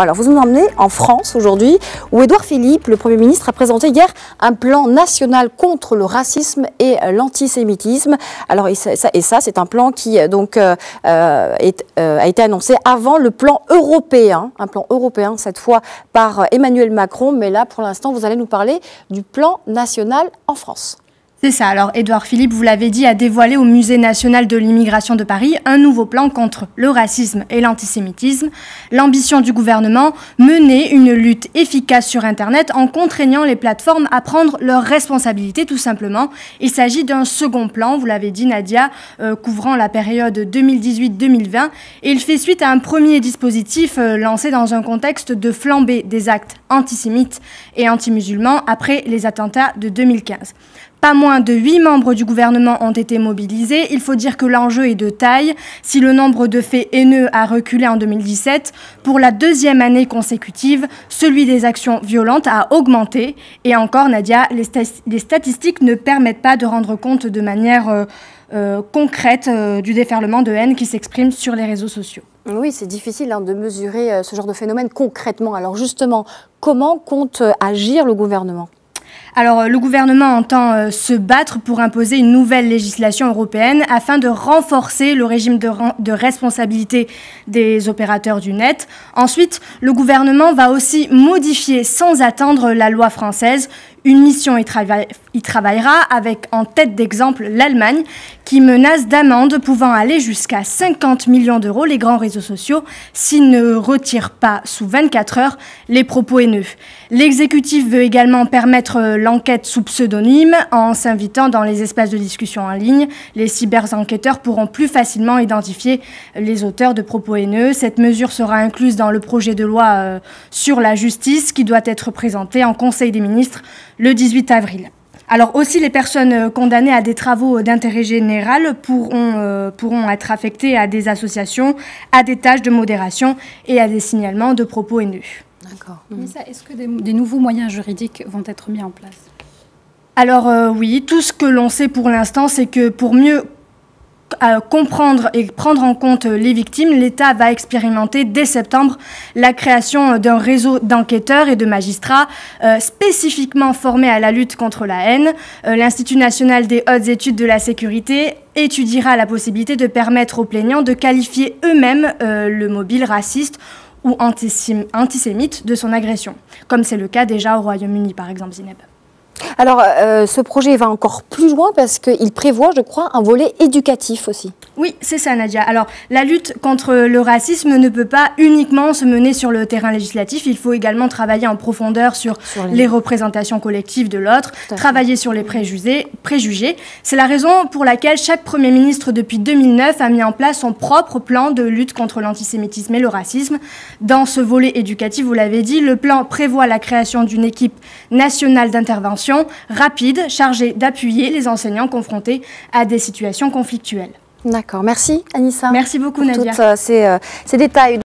Alors, vous nous emmenez en France aujourd'hui, où Édouard Philippe, le Premier ministre, a présenté hier un plan national contre le racisme et l'antisémitisme. Alors, ça, c'est un plan qui donc a été annoncé avant le plan européen, un plan européen cette fois par Emmanuel Macron. Mais là, pour l'instant, vous allez nous parler du plan national en France. C'est ça. Alors, Édouard Philippe, vous l'avez dit, a dévoilé au Musée national de l'immigration de Paris un nouveau plan contre le racisme et l'antisémitisme. L'ambition du gouvernement, mener une lutte efficace sur Internet en contraignant les plateformes à prendre leurs responsabilités, tout simplement. Il s'agit d'un second plan, vous l'avez dit Nadia, couvrant la période 2018-2020. Et il fait suite à un premier dispositif lancé dans un contexte de flambée des actes antisémites et anti-musulmans après les attentats de 2015. Pas moins de 8 membres du gouvernement ont été mobilisés. Il faut dire que l'enjeu est de taille. Si le nombre de faits haineux a reculé en 2017, pour la deuxième année consécutive, celui des actions violentes a augmenté. Et encore, Nadia, les statistiques ne permettent pas de rendre compte de manière concrète du déferlement de haine qui s'exprime sur les réseaux sociaux. Oui, c'est difficile de mesurer ce genre de phénomène concrètement. Alors justement, comment compte agir le gouvernement ? Alors, le gouvernement entend se battre pour imposer une nouvelle législation européenne afin de renforcer le régime de responsabilité des opérateurs du net. Ensuite, le gouvernement va aussi modifier sans attendre la loi française. Une mission y travaillera avec en tête d'exemple l'Allemagne qui menace d'amendes pouvant aller jusqu'à 50 millions d'euros les grands réseaux sociaux s'ils ne retirent pas sous 24 heures les propos haineux. L'exécutif veut également permettre l'enquête sous pseudonyme en s'invitant dans les espaces de discussion en ligne. Les cyber-enquêteurs pourront plus facilement identifier les auteurs de propos haineux. Cette mesure sera incluse dans le projet de loi sur la justice qui doit être présenté en Conseil des ministres le 18 avril. Alors aussi, les personnes condamnées à des travaux d'intérêt général pourront être affectées à des associations, à des tâches de modération et à des signalements de propos haineux. D'accord. Est-ce que des nouveaux moyens juridiques vont être mis en place? Alors oui, tout ce que l'on sait pour l'instant, c'est que pour mieux comprendre et prendre en compte les victimes, l'État va expérimenter dès septembre la création d'un réseau d'enquêteurs et de magistrats spécifiquement formés à la lutte contre la haine. L'Institut national des hautes études de la sécurité étudiera la possibilité de permettre aux plaignants de qualifier eux-mêmes le mobile raciste ou antisémite de son agression, comme c'est le cas déjà au Royaume-Uni par exemple, Zineb. Alors, ce projet va encore plus loin parce qu'il prévoit, je crois, un volet éducatif aussi. Oui, c'est ça, Nadia. Alors, la lutte contre le racisme ne peut pas uniquement se mener sur le terrain législatif. Il faut également travailler en profondeur sur les représentations collectives de l'autre, travailler sur les préjugés. C'est la raison pour laquelle chaque Premier ministre, depuis 2009, a mis en place son propre plan de lutte contre l'antisémitisme et le racisme. Dans ce volet éducatif, vous l'avez dit, le plan prévoit la création d'une équipe nationale d'intervention rapide, chargée d'appuyer les enseignants confrontés à des situations conflictuelles. D'accord. Merci, Anissa. Merci beaucoup, Nadia. Pour tous ces détails.